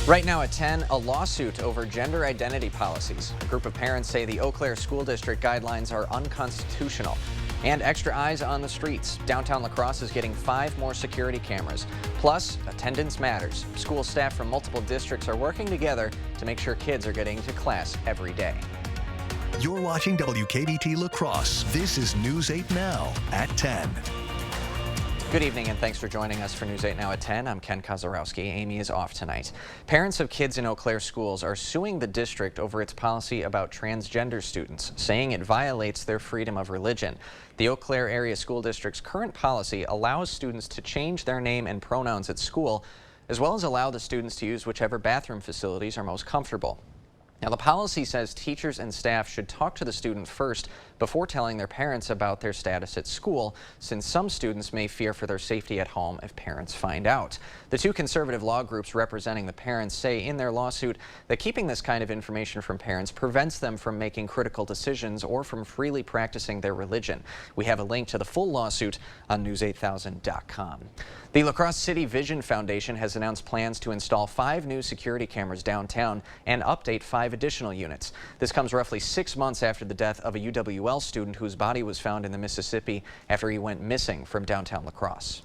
Right now at 10, a lawsuit over gender identity policies. A group of parents say the Eau Claire School District guidelines are unconstitutional. And extra eyes on the streets. Downtown La Crosse is getting 5 more security cameras. Plus, attendance matters. School staff from multiple districts are working together to make sure kids are getting to class every day. You're watching WKBT La Crosse. This is News 8 Now at 10. Good evening and thanks for joining us for News 8 Now at 10. I'm Ken Kozarowski. Amy is off tonight. Parents of kids in Eau Claire schools are suing the district over its policy about transgender students, saying it violates their freedom of religion. The Eau Claire Area School District's current policy allows students to change their name and pronouns at school, as well as allow the students to use whichever bathroom facilities are most comfortable. Now, the policy says teachers and staff should talk to the student first before telling their parents about their status at school, since some students may fear for their safety at home if parents find out. The 2 conservative law groups representing the parents say in their lawsuit that keeping this kind of information from parents prevents them from making critical decisions or from freely practicing their religion. We have a link to the full lawsuit on news8000.com. The La Crosse City Vision Foundation has announced plans to install 5 new security cameras downtown and update 5 additional units. This comes roughly 6 months after the death of a UWL student whose body was found in the Mississippi after he went missing from downtown La Crosse.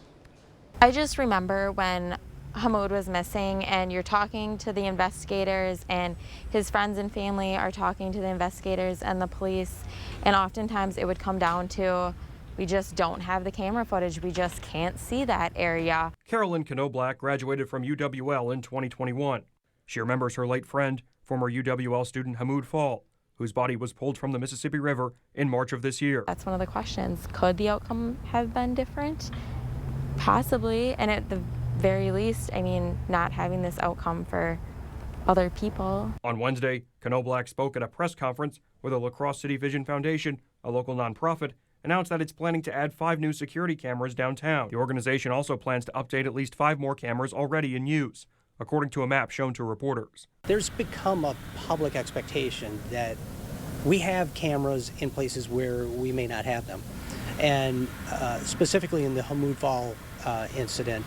I just remember when Hamoud was missing and you're talking to the investigators and his friends and family are talking to the investigators and the police, and oftentimes it would come down to we just don't have the camera footage. We just can't see that area. Carolyn Knoblack graduated from UWL in 2021. She remembers her late friend, former UWL student Hamoud Fall, whose body was pulled from the Mississippi River in March of this year. That's one of the questions. Could the outcome have been different? Possibly, and at the very least, I mean, not having this outcome for other people. On Wednesday, Knoblack spoke at a press conference where the La Crosse City Vision Foundation, a local nonprofit, announced that it's planning to add 5 new security cameras downtown. The organization also plans to update at least 5 more cameras already in use, according to a map shown to reporters. There's become a public expectation that we have cameras in places where we may not have them. And specifically in the Hamoud Fall incident,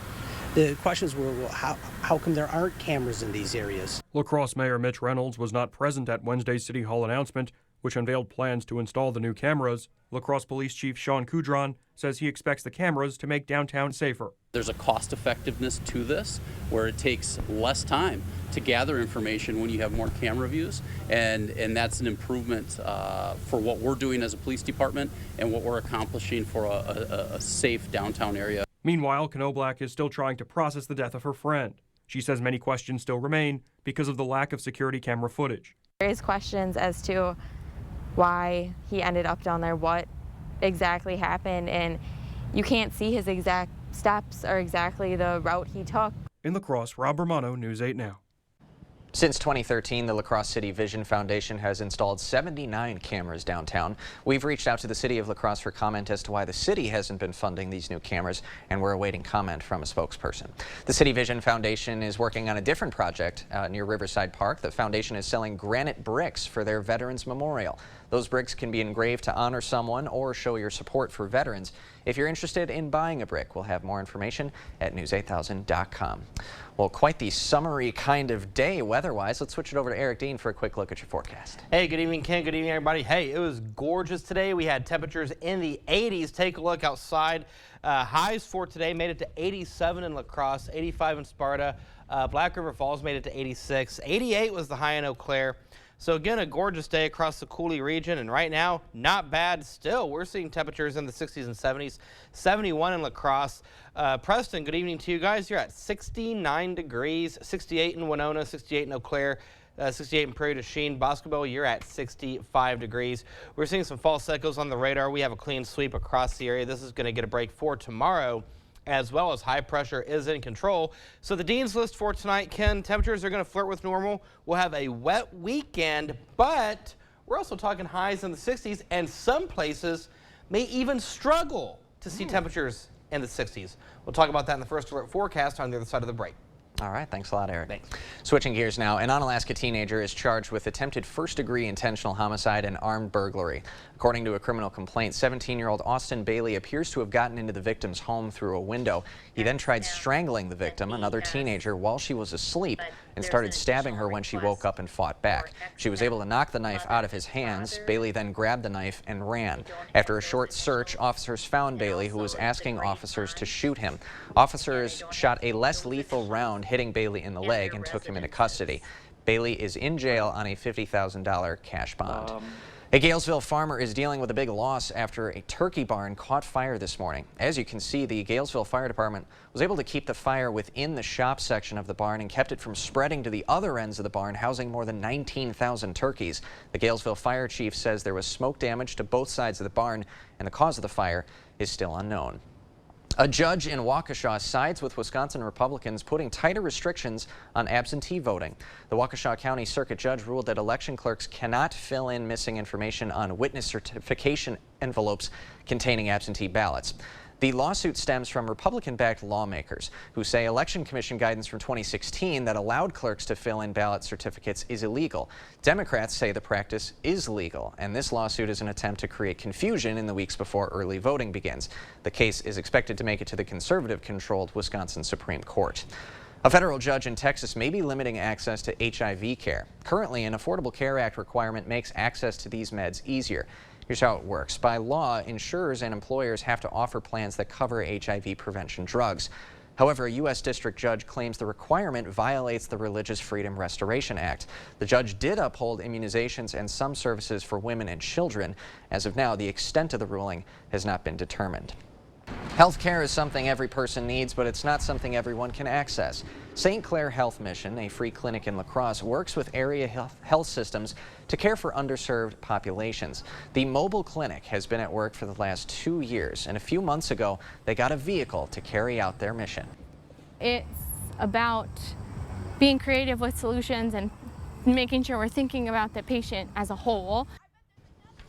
the questions were, well, how come there aren't cameras in these areas? La Crosse Mayor Mitch Reynolds was not present at Wednesday's City Hall announcement, which unveiled plans to install the new cameras. La Crosse Police Chief Sean Coudron says he expects the cameras to make downtown safer. There's a cost effectiveness to this where it takes less time to gather information when you have more camera views, and that's an improvement for what we're doing as a police department and what we're accomplishing for a safe downtown area. Meanwhile, Knoblack is still trying to process the death of her friend. She says many questions still remain because of the lack of security camera footage. There is questions as to why he ended up down there, what exactly happened, and you can't see his exact steps or exactly the route he took. In La Crosse, Rob Romano, News 8 Now. Since 2013, the La Crosse City Vision Foundation has installed 79 cameras downtown. We've reached out to the city of La Crosse for comment as to why the city hasn't been funding these new cameras, and we're awaiting comment from a spokesperson. The City Vision Foundation is working on a different project near Riverside Park. The foundation is selling granite bricks for their Veterans Memorial. Those bricks can be engraved to honor someone or show your support for veterans. If you're interested in buying a brick, we'll have more information at news8000.com. Well, quite the summery kind of day weather-wise. Let's switch it over to Eric Dean for a quick look at your forecast. Hey, good evening, Ken. Good evening, everybody. Hey, it was gorgeous today. We had temperatures in the 80s. Take a look outside. Highs for today made it to 87 in La Crosse, 85 in Sparta. Black River Falls made it to 86. 88 was the high in Eau Claire. So again, a gorgeous day across the Coulee region, and right now, not bad still. We're seeing temperatures in the 60s and 70s, 71 in La Crosse. Preston, good evening to you guys. You're at 69 degrees, 68 in Winona, 68 in Eau Claire, 68 in Prairie du Chien. Boscobel, you're at 65 degrees. We're seeing some false echoes on the radar. We have a clean sweep across the area. This is going to get a break for tomorrow, as well as high pressure is in control. So the Dean's List for tonight, Ken, temperatures are going to flirt with normal. We'll have a wet weekend, but we're also talking highs in the 60s, and some places may even struggle to see temperatures in the 60s. We'll talk about that in the first forecast on the other side of the break. All right, thanks a lot, Eric. Thanks. Switching gears now, an Onalaska teenager is charged with attempted first-degree intentional homicide and armed burglary. According to a criminal complaint, 17-year-old Austin Bailey appears to have gotten into the victim's home through a window. He then tried strangling the victim, another teenager, while she was asleep. and started stabbing her when she woke up and fought back. She was able to knock the knife out of his hands. Bailey then grabbed the knife and ran. After a short search, officers found Bailey, who was asking officers to shoot him. Officers shot a less lethal round, hitting Bailey in the leg, and took him into custody. Bailey is in jail on a $50,000 cash bond. A Galesville farmer is dealing with a big loss after a turkey barn caught fire this morning. As you can see, the Galesville Fire Department was able to keep the fire within the shop section of the barn and kept it from spreading to the other ends of the barn, housing more than 19,000 turkeys. The Galesville Fire Chief says there was smoke damage to both sides of the barn, and the cause of the fire is still unknown. A judge in Waukesha sides with Wisconsin Republicans, putting tighter restrictions on absentee voting. The Waukesha County Circuit Judge ruled that election clerks cannot fill in missing information on witness certification envelopes containing absentee ballots. The lawsuit stems from Republican-backed lawmakers who say Election Commission guidance from 2016 that allowed clerks to fill in ballot certificates is illegal. Democrats say the practice is legal, and this lawsuit is an attempt to create confusion in the weeks before early voting begins. The case is expected to make it to the conservative-controlled Wisconsin Supreme Court. A federal judge in Texas may be limiting access to HIV care. Currently, an Affordable Care Act requirement makes access to these meds easier. Here's how it works. By law, insurers and employers have to offer plans that cover HIV prevention drugs. However, a U.S. district judge claims the requirement violates the Religious Freedom Restoration Act. The judge did uphold immunizations and some services for women and children. As of now, the extent of the ruling has not been determined. Health care is something every person needs, but it's not something everyone can access. St. Clair Health Mission, a free clinic in La Crosse, works with area health systems to care for underserved populations. The mobile clinic has been at work for the last 2 years, and a few months ago, they got a vehicle to carry out their mission. It's about being creative with solutions and making sure we're thinking about the patient as a whole.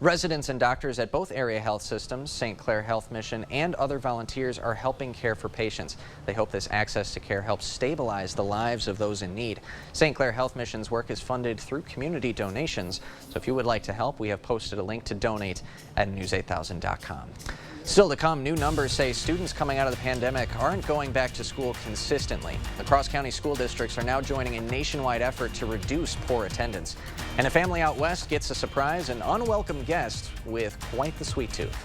Residents and doctors at both area health systems, St. Clair Health Mission, and other volunteers are helping care for patients. They hope this access to care helps stabilize the lives of those in need. St. Clair Health Mission's work is funded through community donations, so if you would like to help, we have posted a link to donate at news8000.com. Still to come, new numbers say students coming out of the pandemic aren't going back to school consistently. The Cross County school districts are now joining a nationwide effort to reduce poor attendance. And a family out west gets a surprise, an unwelcome guest with quite the sweet tooth.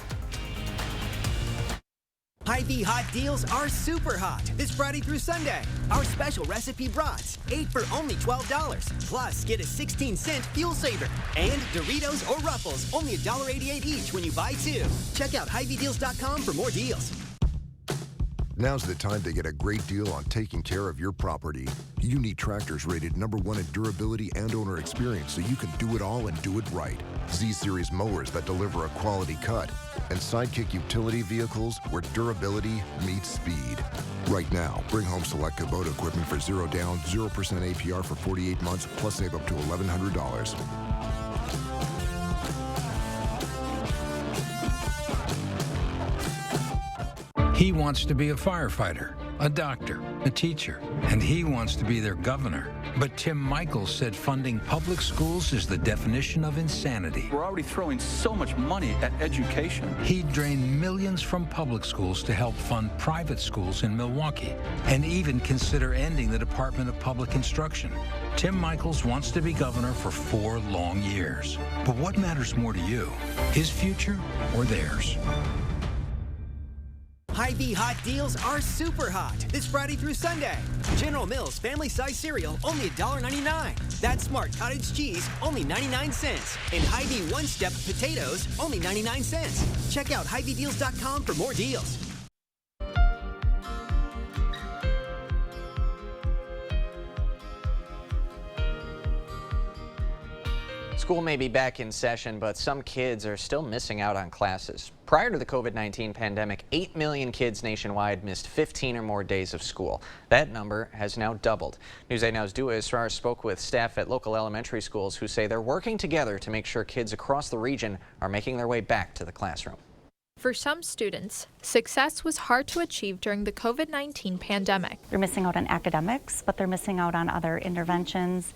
Hy-Vee hot deals are super hot this Friday through Sunday. Our special recipe brats, 8 for only $12. Plus, get a 16-cent fuel saver. And Doritos or Ruffles, only $1.88 each when you buy 2. Check out HyVeeDeals.com for more deals. Now's the time to get a great deal on taking care of your property. You need tractors rated #1 in durability and owner experience so you can do it all and do it right. Z-Series mowers that deliver a quality cut. And Sidekick utility vehicles where durability meets speed. Right now, bring home select Kubota equipment for 0 down, 0% APR for 48 months, plus save up to $1,100. He wants to be a firefighter, a doctor, a teacher, and he wants to be their governor. But Tim Michels said funding public schools is the definition of insanity. We're already throwing so much money at education. He'd drain millions from public schools to help fund private schools in Milwaukee, and even consider ending the Department of Public Instruction. Tim Michels wants to be governor for 4 long years. But what matters more to you, his future or theirs? Hy-Vee hot deals are super hot this Friday through Sunday. General Mills family size cereal, only $1.99. That's Smart Cottage cheese, only 99 cents. And Hy-Vee One-Step potatoes, only 99 cents. Check out HyVeeDeals.com for more deals. School may be back in session, but some kids are still missing out on classes. Prior to the COVID-19 pandemic, 8 million kids nationwide missed 15 or more days of school. That number has now doubled. News 8 Now's Dua Israr spoke with staff at local elementary schools who say they're working together to make sure kids across the region are making their way back to the classroom. For some students, success was hard to achieve during the COVID-19 pandemic. They're missing out on academics, but they're missing out on other interventions,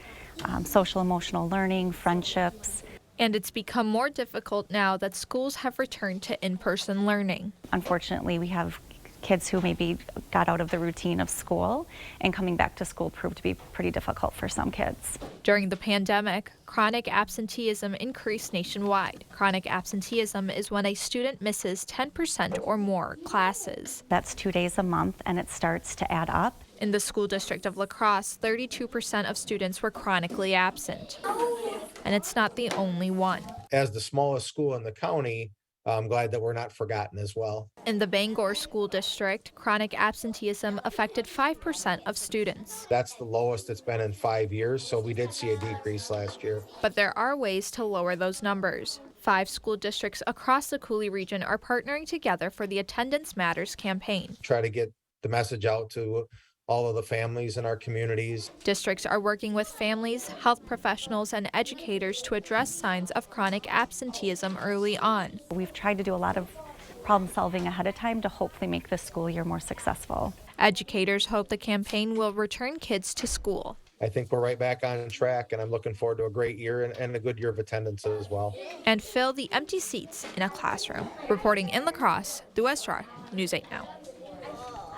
social emotional learning, friendships. And it's become more difficult now that schools have returned to in-person learning. Unfortunately, we have kids who maybe got out of the routine of school, and coming back to school proved to be pretty difficult for some kids. During the pandemic, chronic absenteeism increased nationwide. Chronic absenteeism is when a student misses 10% or more classes. That's 2 days a month, and it starts to add up. In the school district of La Crosse, 32% of students were chronically absent. And it's not the only one. As the smallest school in the county, I'm glad that we're not forgotten as well. In the Bangor School District, chronic absenteeism affected 5% of students. That's the lowest it's been in 5 years, so we did see a decrease last year. But there are ways to lower those numbers. 5 school districts across the Coulee region are partnering together for the Attendance Matters campaign. Try to get the message out to all of the families in our communities. Districts are working with families, health professionals, and educators to address signs of chronic absenteeism early on. We've tried to do a lot of problem solving ahead of time to hopefully make this school year more successful. Educators hope the campaign will return kids to school. I think we're right back on track, and I'm looking forward to a great year and a good year of attendance as well. And fill the empty seats in a classroom. Reporting in La Crosse, Dhu Esrar, News 8 Now.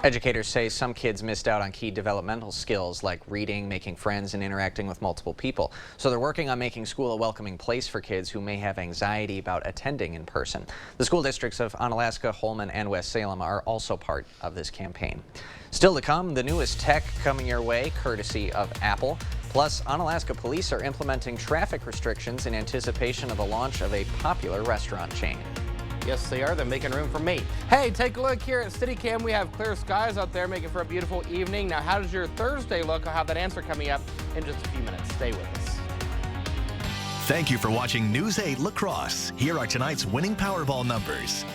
Educators say some kids missed out on key developmental skills like reading, making friends, and interacting with multiple people. So they're working on making school a welcoming place for kids who may have anxiety about attending in person. The school districts of Onalaska, Holmen, and West Salem are also part of this campaign. Still to come, the newest tech coming your way, courtesy of Apple. Plus, Onalaska police are implementing traffic restrictions in anticipation of the launch of a popular restaurant chain. Yes, they are. They're making room for me. Hey, take a look here at CityCam. We have clear skies out there, making for a beautiful evening. Now, how does your Thursday look? I'll have that answer coming up in just a few minutes. Stay with us. Thank you for watching News 8 La Crosse. Here are tonight's winning Powerball numbers.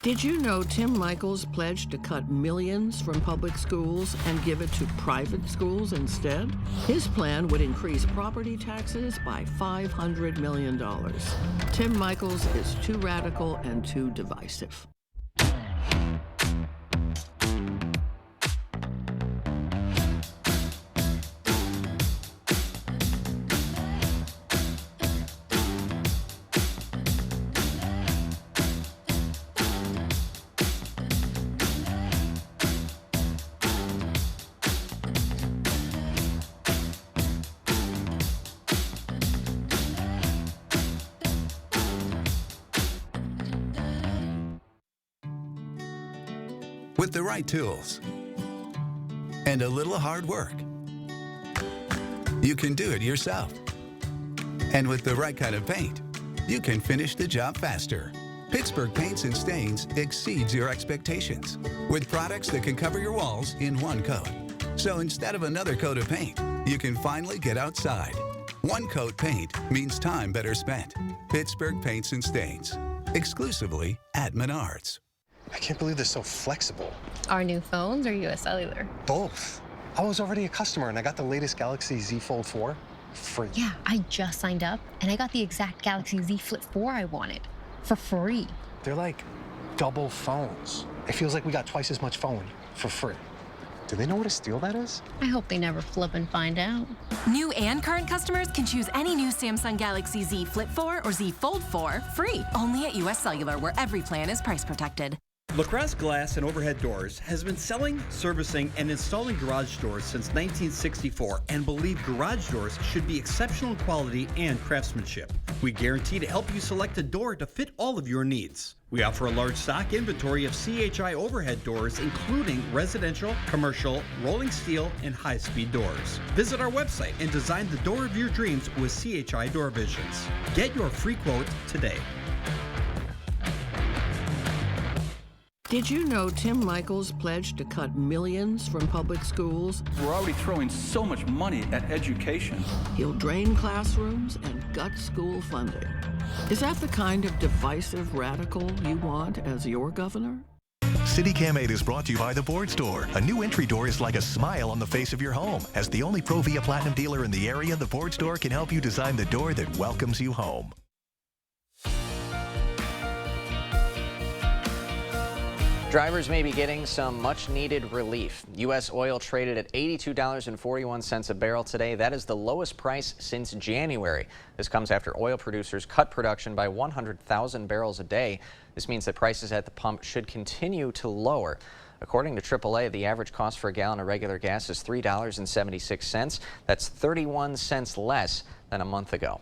Did you know Tim Michels pledged to cut millions from public schools and give it to private schools instead? His plan would increase property taxes by $500 million. Tim Michels is too radical and too divisive. With the right tools and a little hard work, you can do it yourself. And with the right kind of paint, you can finish the job faster. Pittsburgh Paints and Stains exceeds your expectations with products that can cover your walls in one coat. So instead of another coat of paint, you can finally get outside. One coat paint means time better spent. Pittsburgh Paints and Stains, exclusively at Menards. I can't believe they're so flexible. Our new phones or US Cellular? Both. I was already a customer and I got the latest Galaxy Z Fold 4 free. Yeah, I just signed up and I got the exact Galaxy Z Flip 4 I wanted for free. They're like double phones. It feels like we got twice as much phone for free. Do they know what a steal that is? I hope they never flip and find out. New and current customers can choose any new Samsung Galaxy Z Flip 4 or Z Fold 4 free. Only at US Cellular, where every plan is price protected. La Crosse Glass and Overhead Doors has been selling, servicing, and installing garage doors since 1964 and believe garage doors should be exceptional quality and craftsmanship. We guarantee to help you select a door to fit all of your needs. We offer a large stock inventory of CHI overhead doors, including residential, commercial, rolling steel, and high-speed doors. Visit our website and design the door of your dreams with CHI Door Visions. Get your free quote today. Did you know Tim Michels pledged to cut millions from public schools? We're already throwing so much money at education. He'll drain classrooms and gut school funding. Is that the kind of divisive radical you want as your governor? CityCam 8 is brought to you by the Board Store. A new entry door is like a smile on the face of your home. As the only Provia Platinum dealer in the area, the Board Store can help you design the door that welcomes you home. Drivers may be getting some much-needed relief. U.S. oil traded at $82.41 a barrel today. That is the lowest price since January. This comes after oil producers cut production by 100,000 barrels a day. This means that prices at the pump should continue to lower. According to AAA, the average cost for a gallon of regular gas is $3.76. That's 31 cents less than a month ago.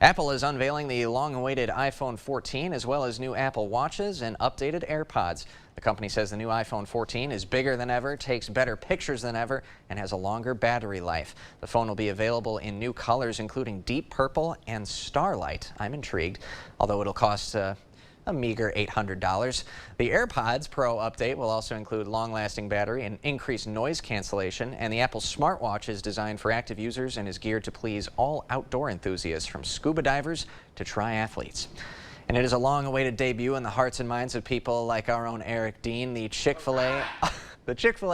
Apple is unveiling the long-awaited iPhone 14 as well as new Apple Watches and updated AirPods. The company says the new iPhone 14 is bigger than ever, takes better pictures than ever, and has a longer battery life. The phone will be available in new colors, including deep purple and starlight. I'm intrigued, although it'll cost a meager $800. The AirPods Pro update will also include long-lasting battery and increased noise cancellation, and the Apple smartwatch is designed for active users and is geared to please all outdoor enthusiasts, from scuba divers to triathletes. And it is a long-awaited debut in the hearts and minds of people like our own Eric Dean. The Chick-fil-A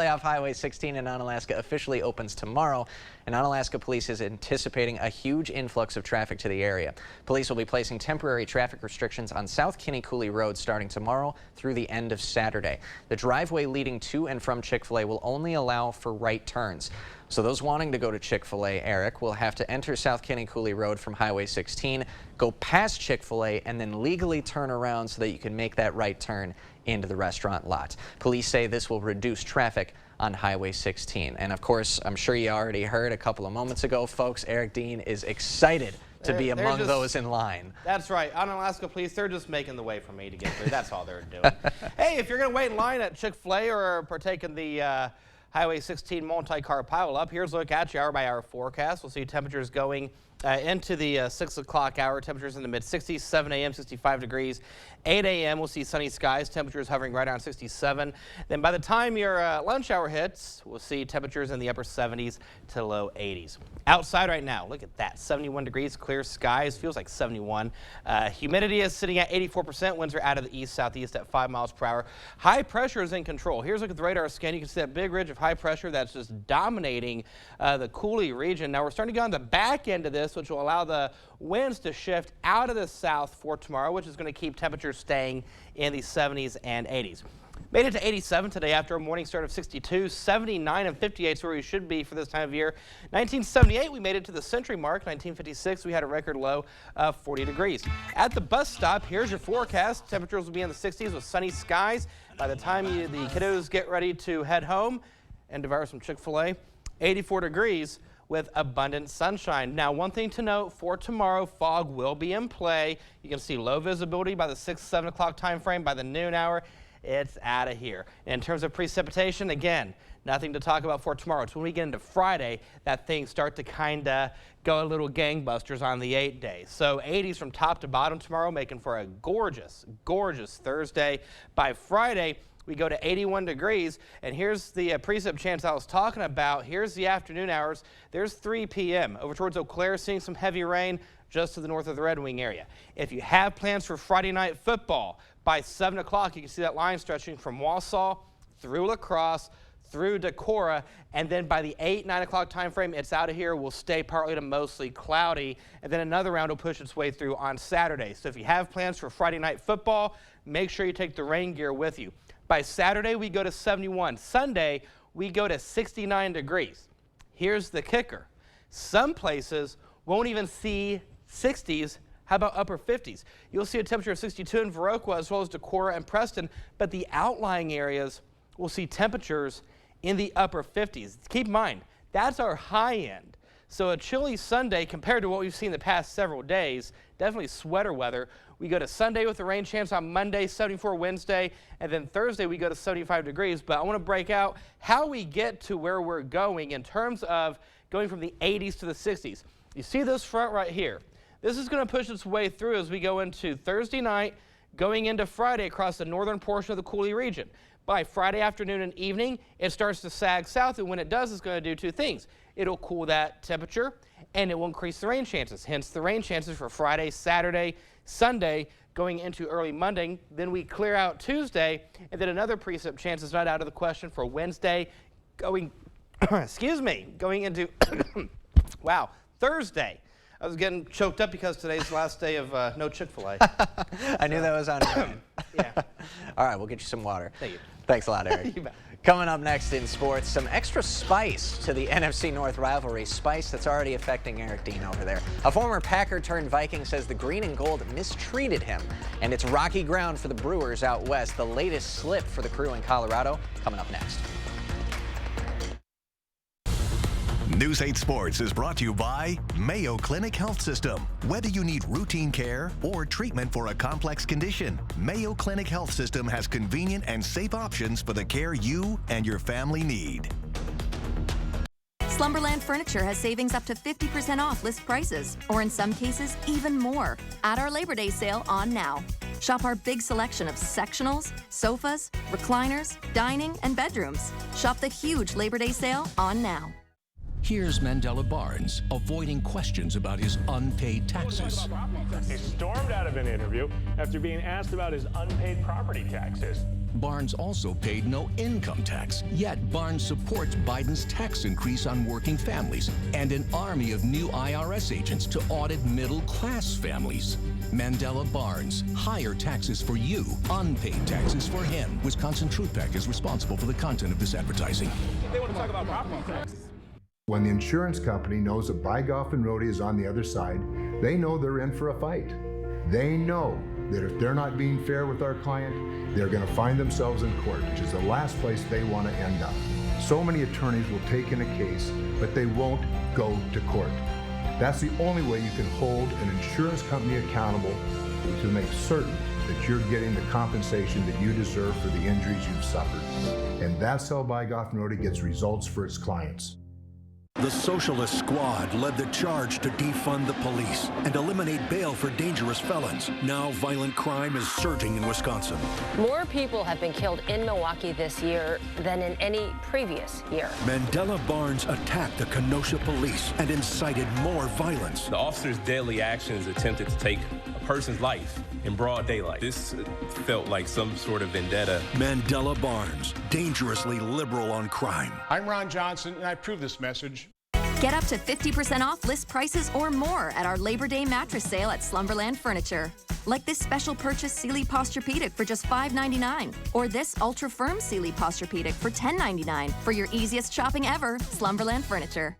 off Highway 16 in Onalaska officially opens tomorrow, and Onalaska Police is anticipating a huge influx of traffic to the area. Police will be placing temporary traffic restrictions on South Kinney Coulee Road starting tomorrow through the end of Saturday. The driveway leading to and from Chick-fil-A will only allow for right turns. So those wanting to go to Chick-fil-A, Eric, will have to enter South Kinney Coulee Road from Highway 16, go past Chick-fil-A, and then legally turn around so that you can make that right turn into the restaurant lot. Police say this will reduce traffic on Highway 16. And of course, I'm sure you already heard a couple of moments ago, folks, Eric Dean is excited to be among those in line. That's right. Onalaska Police, they're just making the way for me to get through. That's all they're doing. Hey, if you're going to wait in line at Chick-fil-A or partake in the Highway 16 multi-car pileup, here's a look at your hour-by-hour forecast. We'll see temperatures going into the 6 o'clock hour. Temperatures in the mid-60s, 7 a.m., 65 degrees. 8 a.m., we'll see sunny skies, temperatures hovering right around 67. Then by the time your lunch hour hits, we'll see temperatures in the upper 70s to low 80s. Outside right now, look at that, 71 degrees, clear skies, feels like 71. Humidity is sitting at 84%, winds are out of the east-southeast at 5 miles per hour. High pressure is in control. Here's a look at the radar scan. You can see that big ridge of high pressure that's just dominating the Coulee region. Now we're starting to get on the back end of this, which will allow the winds to shift out of the south for tomorrow, which is going to keep temperatures staying in the 70s and 80s. Made it to 87 today after a morning start of 62, 79 and 58 is where we should be for this time of year. 1978, we made it to the century mark. 1956, we had a record low of 40 degrees. At the bus stop, here's your forecast. Temperatures will be in the 60s with sunny skies. By the time the kiddos get ready to head home and devour some Chick-fil-A, 84 degrees with abundant sunshine. Now, one thing to note for tomorrow, fog will be in play. You can see low visibility by the 6, 7 o'clock time frame. By the noon hour, it's out of here. In terms of precipitation, again, nothing to talk about for tomorrow. It's when we get into Friday that things start to kind of go a little gangbusters on the 8 days. So 80s from top to bottom tomorrow, making for a gorgeous, gorgeous Thursday. By Friday, we go to 81 degrees, and here's the precip chance I was talking about. Here's the afternoon hours. There's 3 p.m. Over towards Eau Claire, seeing some heavy rain just to the north of the Red Wing area. If you have plans for Friday night football, by 7 o'clock, you can see that line stretching from Wausau through La Crosse, through Decorah, and then by the 8, 9 o'clock time frame, it's out of here. We'll stay partly to mostly cloudy, and then another round will push its way through on Saturday. So if you have plans for Friday night football, make sure you take the rain gear with you. By Saturday, we go to 71. Sunday, we go to 69 degrees. Here's the kicker. Some places won't even see 60s. How about upper 50s? You'll see a temperature of 62 in Viroqua as well as Decorah and Preston, but the outlying areas will see temperatures in the upper 50s. Keep in mind, that's our high end. So a chilly Sunday compared to what we've seen the past several days, definitely sweater weather. We go to Sunday with a rain chance on Monday, 74 Wednesday, and then Thursday we go to 75 degrees. But I want to break out how we get to where we're going in terms of going from the 80s to the 60s. You see this front right here. This is going to push its way through as we go into Thursday night, going into Friday across the northern portion of the Coulee region. By Friday afternoon and evening, it starts to sag south, and when it does, it's going to do two things. It'll cool that temperature, and it will increase the rain chances, hence the rain chances for Friday, Saturday, Sunday, going into early Monday. Then we clear out Tuesday, and then another precip chance is not out of the question for Wednesday, going, excuse me, going into, wow, Thursday. I was getting choked up because today's the last day of no Chick-fil-A. I knew that was on your mind. Yeah. All right, we'll get you some water. Thank you. Thanks a lot, Eric. You bet. Coming up next in sports, some extra spice to the NFC North rivalry, spice that's already affecting Eric Dean over there. A former Packer turned Viking says the green and gold mistreated him, and it's rocky ground for the Brewers out west. The latest slip for the Crew in Colorado coming up next. News 8 Sports is brought to you by Mayo Clinic Health System. Whether you need routine care or treatment for a complex condition, Mayo Clinic Health System has convenient and safe options for the care you and your family need. Slumberland Furniture has savings up to 50% off list prices, or in some cases, even more, at our Labor Day sale on now. Shop our big selection of sectionals, sofas, recliners, dining, and bedrooms. Shop the huge Labor Day sale on now. Here's Mandela Barnes avoiding questions about his unpaid taxes. He stormed out of an interview after being asked about his unpaid property taxes. Barnes also paid no income tax, yet Barnes supports Biden's tax increase on working families and an army of new IRS agents to audit middle-class families. Mandela Barnes, higher taxes for you, unpaid taxes for him. Wisconsin Truth PAC is responsible for the content of this advertising. They want to talk about property taxes. When the insurance company knows that Bygoff and Rohde is on the other side, they know they're in for a fight. They know that if they're not being fair with our client, they're going to find themselves in court, which is the last place they want to end up. So many attorneys will take in a case, but they won't go to court. That's the only way you can hold an insurance company accountable to make certain that you're getting the compensation that you deserve for the injuries you've suffered. And that's how Bygoff and Rohde gets results for its clients. The Socialist Squad led the charge to defund the police and eliminate bail for dangerous felons. Now violent crime is surging in Wisconsin. More people have been killed in Milwaukee this year than in any previous year. Mandela Barnes attacked the Kenosha police and incited more violence. The officer's deadly actions attempted to take a person's life in broad daylight. This felt like some sort of vendetta. Mandela Barnes, dangerously liberal on crime. I'm Ron Johnson, and I approve this message. Get up to 50% off list prices or more at our Labor Day mattress sale at Slumberland Furniture. Like this special purchase Sealy Posturepedic for just $5.99, or this ultra firm Sealy Posturepedic for $10.99. For your easiest shopping ever, Slumberland Furniture.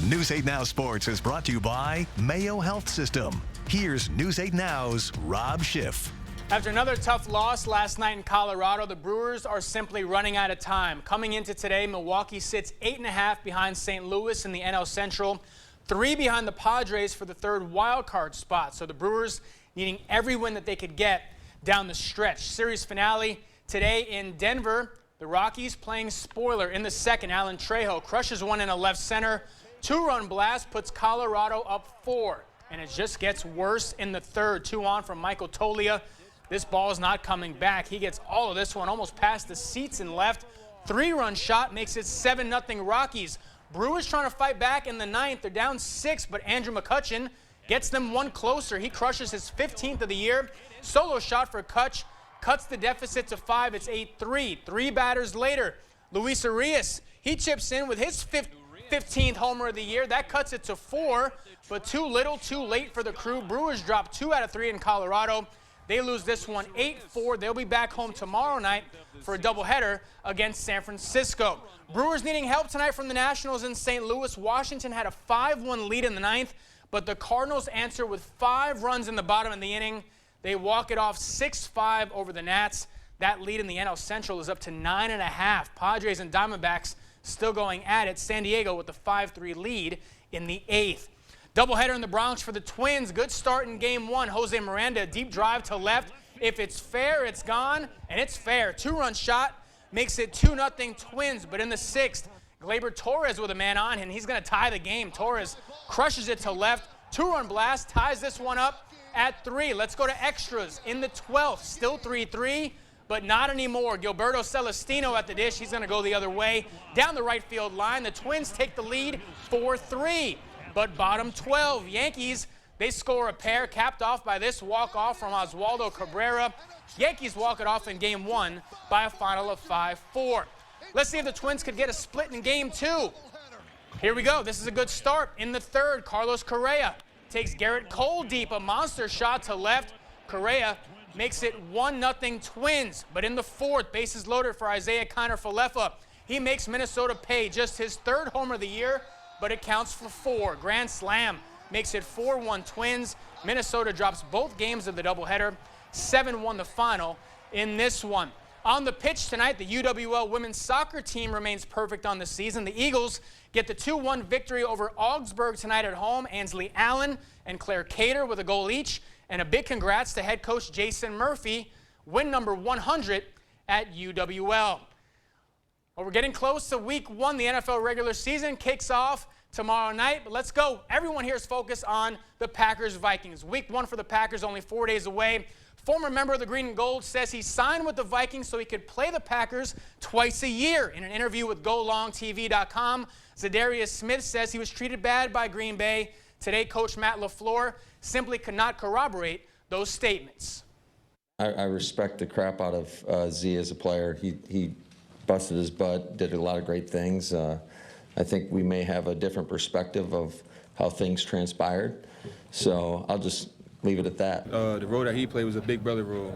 News 8 Now Sports is brought to you by Mayo Health System. Here's News 8 Now's Rob Schiff. After another tough loss last night in Colorado, the Brewers are simply running out of time. Coming into today, Milwaukee sits 8.5 behind St. Louis in the NL Central, 3 behind the Padres for the third wild card spot. So the Brewers needing every win that they could get down the stretch. Series finale today in Denver. The Rockies playing spoiler in the second. Alan Trejo crushes one in a left center. 2-run blast puts Colorado up 4. And it just gets worse in the third. 2 on from Michael Toglia. This ball is not coming back. He gets all of this one almost past the seats and left. 3-run shot makes it 7-0 Rockies. Brewers trying to fight back in the 9th. They're down 6, but Andrew McCutchen gets them one closer. He crushes his 15th of the year. Solo shot for Kutch. Cuts the deficit to 5. It's 8-3. 3 batters later, Luis Arias, he chips in with his 15th homer of the year. That cuts it to 4, but too little, too late for the Crew. Brewers drop 2 out of 3 in Colorado. They lose this one 8-4. They'll be back home tomorrow night for a doubleheader against San Francisco. Brewers needing help tonight from the Nationals in St. Louis. Washington had a 5-1 lead in the 9th, but the Cardinals answer with 5 runs in the bottom of the inning. They walk it off 6-5 over the Nats. That lead in the NL Central is up to 9.5. Padres and Diamondbacks still going at it. San Diego with the 5-3 lead in the 8th. Doubleheader in the Bronx for the Twins. Good start in game 1. Jose Miranda, deep drive to left. If it's fair, it's gone, and it's fair. 2-run shot makes it 2-0 Twins. But in the 6th, Gleyber Torres with a man on him. He's going to tie the game. Torres crushes it to left. 2-run blast ties this one up at 3. Let's go to extras in the 12th. Still 3-3, but not anymore. Gilberto Celestino at the dish. He's going to go the other way down the right field line. The Twins take the lead 4-3. But bottom 12, Yankees, they score a pair, capped off by this walk-off from Oswaldo Cabrera. Yankees walk it off in game 1 by a final of 5-4. Let's see if the Twins could get a split in game 2. Here we go. This is a good start. In the third, Carlos Correa takes Garrett Cole deep. A monster shot to left. Correa makes it 1-0 Twins. But in the fourth, bases loaded for Isaiah Kiner-Falefa. He makes Minnesota pay, just his third homer of the year, but it counts for 4. Grand slam makes it 4-1 Twins. Minnesota drops both games of the doubleheader. 7-1 the final in this one. On the pitch tonight, the UWL women's soccer team remains perfect on the season. The Eagles get the 2-1 victory over Augsburg tonight at home. Ansley Allen and Claire Cater with a goal each. And a big congrats to head coach Jason Murphy, win number 100 at UWL. Well, we're getting close to week 1. The NFL regular season kicks off tomorrow night. But let's go. Everyone here is focused on the Packers-Vikings. Week 1 for the Packers only 4 days away. Former member of the Green and Gold says he signed with the Vikings so he could play the Packers twice a year. In an interview with GoLongTV.com, Zadarius Smith says he was treated bad by Green Bay. Today, Coach Matt LaFleur simply could not corroborate those statements. I respect the crap out of Z as a player. He busted his butt, did a lot of great things. I think we may have a different perspective of how things transpired. So I'll just leave it at that. The role that he played was a big brother role.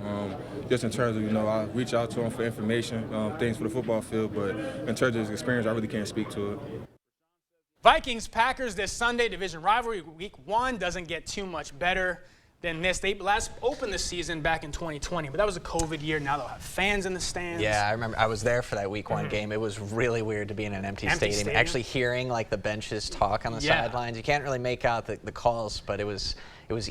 Just in terms of, I reach out to him for information, things for the football field, but in terms of his experience, I really can't speak to it. Vikings-Packers this Sunday, division rivalry. Week 1 doesn't get too much better than this. They last opened the season back in 2020, but that was a COVID year. Now they'll have fans in the stands. Yeah, I remember. I was there for that week 1 game. It was really weird to be in an empty stadium. Actually hearing like the benches talk on the sidelines. You can't really make out the calls, but it was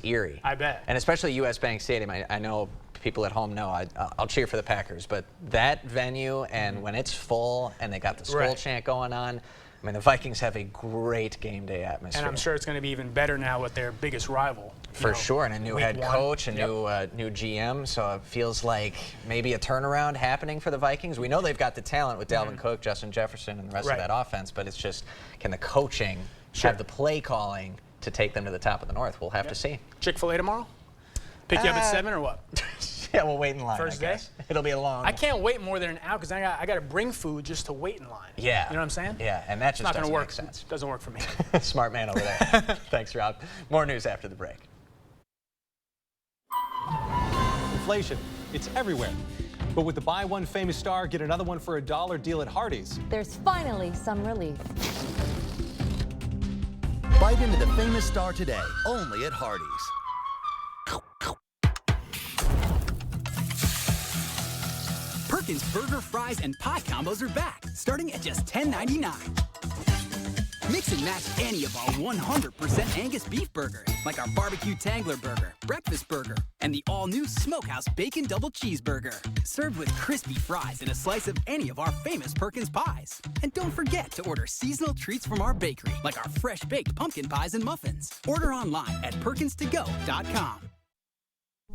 eerie. I bet. And especially US Bank Stadium. I know people at home know I'll cheer for the Packers, but that venue and when it's full and they got the Skull chant going on, I mean, the Vikings have a great game day atmosphere. And I'm sure it's going to be even better now with their biggest rival. For sure, and a new head coach, a new GM, so it feels like maybe a turnaround happening for the Vikings. We know they've got the talent with Dalvin Cook, Justin Jefferson, and the rest of that offense, but it's just, can the coaching have the play calling to take them to the top of the North? We'll have to see. Chick-fil-A tomorrow? Pick you up at 7 or what? Yeah, we'll wait in line. First day? It'll be a long one. I can't wait more than an hour because I got to bring food just to wait in line. Yeah. You know what I'm saying? Yeah, and that just doesn't make sense. Doesn't work for me. Smart man over there. Thanks, Rob. More news after the break. Inflation, it's everywhere. But with the buy one famous star, get another one for $1 deal at Hardee's. There's finally some relief. Bite into the famous star today, only at Hardee's. Perkins burger, fries, and pie combos are back, starting at just $10.99. Mix and match any of our 100% Angus beef burgers, like our barbecue Tangler burger, breakfast burger, and the all-new Smokehouse Bacon Double Cheeseburger. Served with crispy fries and a slice of any of our famous Perkins pies. And don't forget to order seasonal treats from our bakery, like our fresh-baked pumpkin pies and muffins. Order online at perkinstogo.com.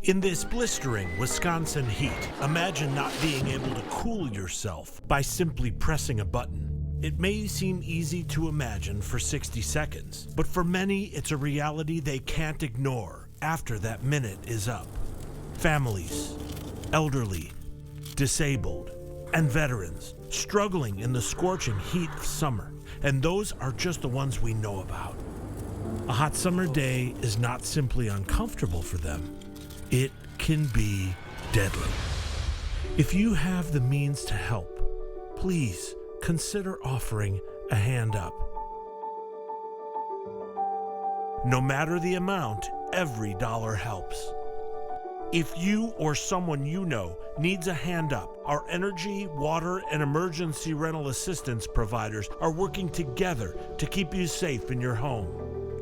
In this blistering Wisconsin heat, imagine not being able to cool yourself by simply pressing a button. It may seem easy to imagine for 60 seconds, but for many, it's a reality they can't ignore after that minute is up. Families, elderly, disabled, and veterans struggling in the scorching heat of summer, and those are just the ones we know about. A hot summer day is not simply uncomfortable for them. It can be deadly. If you have the means to help, please consider offering a hand up. No matter the amount, every dollar helps. If you or someone you know needs a hand up, our energy, water, and emergency rental assistance providers are working together to keep you safe in your home.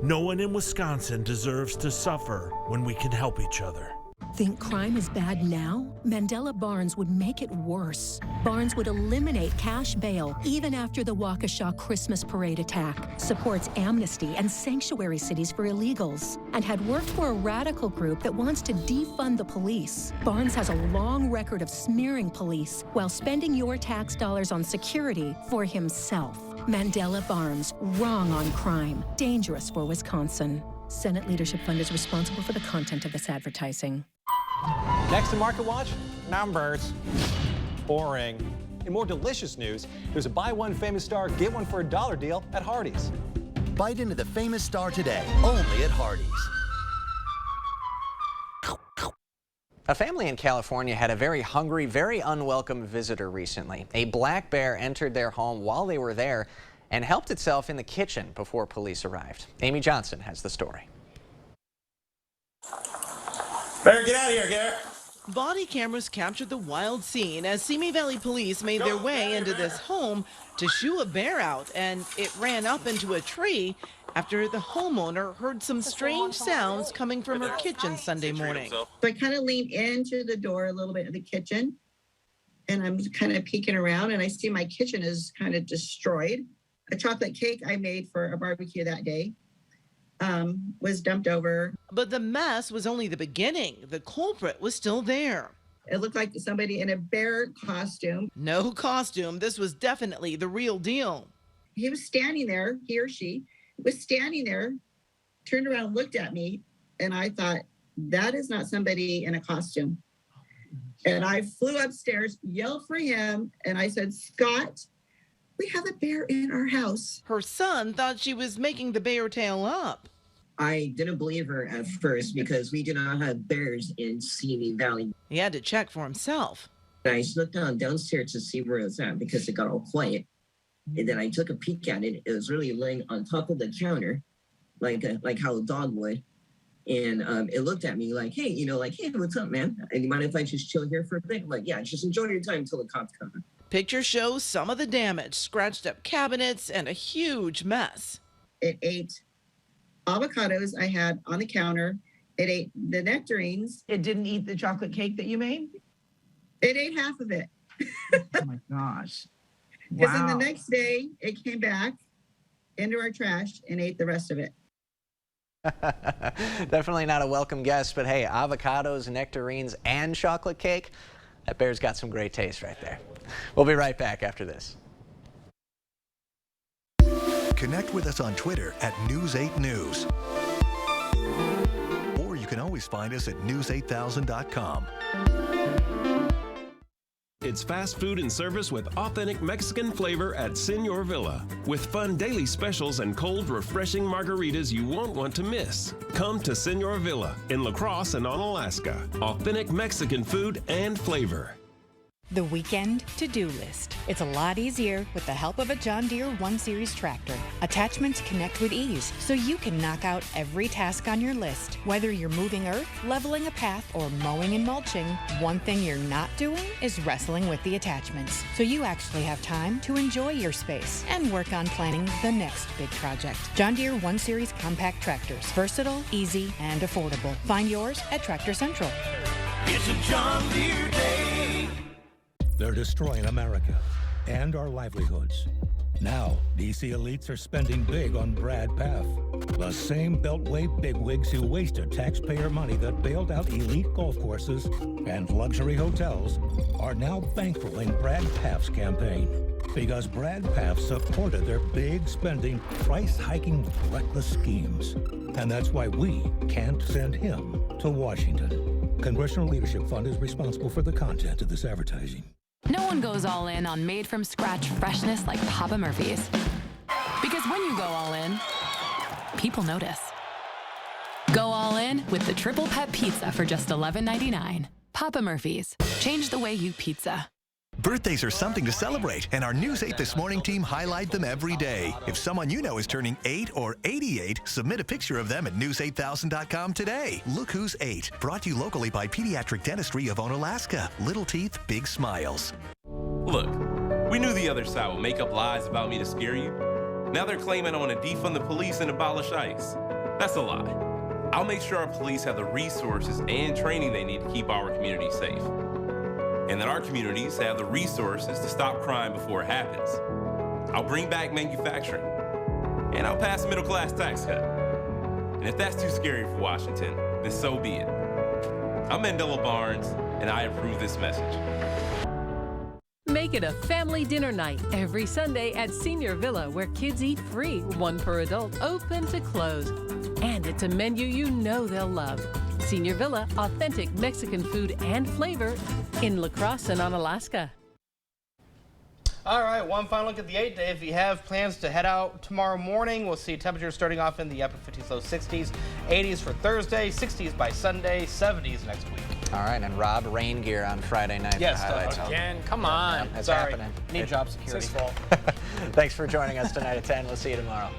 No one in Wisconsin deserves to suffer when we can help each other. Think crime is bad now? Mandela Barnes would make it worse. Barnes would eliminate cash bail even after the Waukesha Christmas parade attack, supports amnesty and sanctuary cities for illegals, and had worked for a radical group that wants to defund the police. Barnes has a long record of smearing police while spending your tax dollars on security for himself. Mandela Barnes, wrong on crime, dangerous for Wisconsin. Senate Leadership Fund is responsible for the content of this advertising. Next to Market Watch, numbers. Boring. In more delicious news, there's a buy one famous star, get one for $1 deal at Hardee's. Bite into the famous star today, only at Hardee's. A family in California had a very hungry, very unwelcome visitor recently. A black bear entered their home while they were there and helped itself in the kitchen before police arrived. Amy Johnson has the story. Bear, get out of here, Garrett. Body cameras captured the wild scene as Simi Valley police made their way into this home to shoo a bear out, and it ran up into a tree after the homeowner heard some strange sounds coming from her kitchen Sunday morning. So I kind of leaned into the door a little bit of the kitchen, and I'm kind of peeking around, and I see my kitchen is kind of destroyed. A chocolate cake I made for a barbecue that day was dumped over. But the mess was only the beginning. The culprit was still there. It looked like somebody in a bear costume. No costume. This was definitely the real deal. He was standing there, he or she was standing there, turned around, looked at me, and I thought, that is not somebody in a costume. And I flew upstairs, yelled for him, and I said, Scott, we have a bear in our house. Her son thought she was making the bear tale up. I didn't believe her at first because we do not have bears in Simi Valley. He had to check for himself. I looked downstairs to see where it was at because it got all quiet. And then I took a peek at it. It was really laying on top of the counter, like how a dog would. And it looked at me like, hey, hey, what's up, man? And you mind if I just chill here for a bit? I'm like, yeah, just enjoy your time until the cops come. Picture shows some of the damage, scratched up cabinets, and a huge mess. It ate avocados I had on the counter. It ate the nectarines. It didn't eat the chocolate cake that you made? It ate half of it. Oh my gosh. Because then the next day, it came back into our trash and ate the rest of it. Definitely not a welcome guest, but hey, avocados, nectarines, and chocolate cake, that bear's got some great taste right there. We'll be right back after this. Connect with us on Twitter at News8News. Or you can always find us at news8000.com. It's fast food and service with authentic Mexican flavor at Senor Villa. With fun daily specials and cold, refreshing margaritas you won't want to miss. Come to Senor Villa in La Crosse and Onalaska. Authentic Mexican food and flavor. The weekend to-do list. It's a lot easier with the help of a John Deere 1 Series tractor. Attachments connect with ease, so you can knock out every task on your list. Whether you're moving earth, leveling a path, or mowing and mulching, one thing you're not doing is wrestling with the attachments. So you actually have time to enjoy your space and work on planning the next big project. John Deere 1 Series compact tractors. Versatile, easy, and affordable. Find yours at Tractor Central. It's a John Deere day. They're destroying America and our livelihoods. Now, DC elites are spending big on Brad Paff. The same Beltway bigwigs who wasted taxpayer money that bailed out elite golf courses and luxury hotels are now bankrolling Brad Paff's campaign because Brad Paff supported their big spending, price-hiking, reckless schemes. And that's why we can't send him to Washington. Congressional Leadership Fund is responsible for the content of this advertising. No one goes all in on made-from-scratch freshness like Papa Murphy's. Because when you go all in, people notice. Go all in with the Triple Pet Pizza for just $11.99. Papa Murphy's. Change the way you pizza. Birthdays are something to celebrate, and our News 8 This Morning team highlight them every day. If someone you know is turning 8 or 88, submit a picture of them at news8000.com today. Look Who's 8, brought to you locally by Pediatric Dentistry of Onalaska. Little teeth, big smiles. Look, we knew the other side would make up lies about me to scare you. Now they're claiming I want to defund the police and abolish ICE. That's a lie. I'll make sure our police have the resources and training they need to keep our community safe. And that our communities have the resources to stop crime before it happens. I'll bring back manufacturing, and I'll pass a middle-class tax cut. And if that's too scary for Washington, then so be it. I'm Mandela Barnes, and I approve this message. Make it a family dinner night every Sunday at Senior Villa, where kids eat free, one per adult, open to close. And it's a menu you know they'll love. Senior Villa, authentic Mexican food and flavor in La Crosse and Onalaska. All right, one final look at the 8-day. If you have plans to head out tomorrow morning, we'll see temperatures starting off in the upper 50s, low 60s, 80s for Thursday, 60s by Sunday, 70s next week. All right, and Rob, rain gear on Friday night. Yes, for highlights. Again, come on. Yeah, it's Sorry. happening. Need job security. It's his fault. Thanks for joining us tonight at 10. We'll see you tomorrow.